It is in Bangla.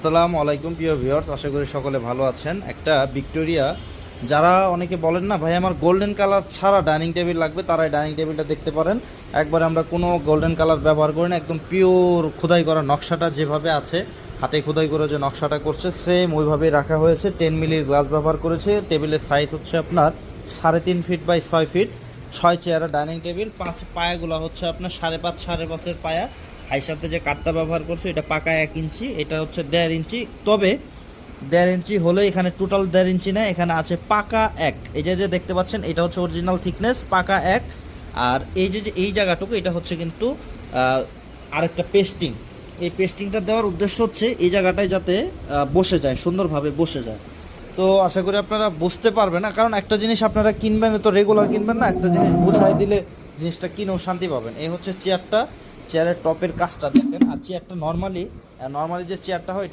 আসসালামু আলাইকুম প্রিয় ভিউয়ার্স, আশা করি সকলে ভালো আছেন। একটা ভিক্টোরিয়া, যারা অনেকে বলেন না ভাই আমার গোল্ডেন কালার ছাড়া ডাইনিং টেবিল লাগবে, তারা এই ডাইনিং টেবিলটা দেখতে পারেন। একবার আমরা কোনো গোল্ডেন কালার ব্যবহার করি না, একদম পিওর খোদাই করা নকশাটা যেভাবে আছে, হাতে খোদাই করে যে নকশাটা করছে সেম ওইভাবেই রাখা হয়েছে। 10 মিলির গ্লাস ব্যবহার করেছে। টেবিলের সাইজ হচ্ছে আপনার 3.5 ফিট বাই 6 ফিট। 6 চেয়ারের ডাইনিং টেবিল। 5 পায়াগুলো হচ্ছে আপনার 5.5 5.5-এর পায়া। হাইসারতে যে কাঠটা ব্যবহার করছে এটা পাকা 1 ইঞ্চি, এটা হচ্ছে 1.5 ইঞ্চি। তবে 1.5 ইঞ্চি হলে এখানে টোটাল 1.5 ইঞ্চি না, এখানে আছে পাকা 1। এই যে দেখতে পাচ্ছেন এটা হচ্ছে অরিজিনাল থিকনেস পাকা 1। আর এই যে এই জায়গাটুকু এটা হচ্ছে কিন্তু আরেকটা পেস্টিং। এই পেস্টিংটা দেওয়ার উদ্দেশ্য হচ্ছে এই জায়গাটায় যাতে বসে যায়, সুন্দরভাবে বসে যায়। তো আশা করি আপনারা বুঝতে পারবেন না, কারণ একটা জিনিস আপনারা কিনবেন তো রেগুলার কিনবেন না, একটা জিনিস বুঝাই দিলে জিনিসটা কিনেও শান্তি পাবেন। এই হচ্ছে চেয়ারটা, চেয়ারের টপের কাজটা দেখেন। আর চেয়ারটা নর্মালি যে চেয়ারটা হয় এটা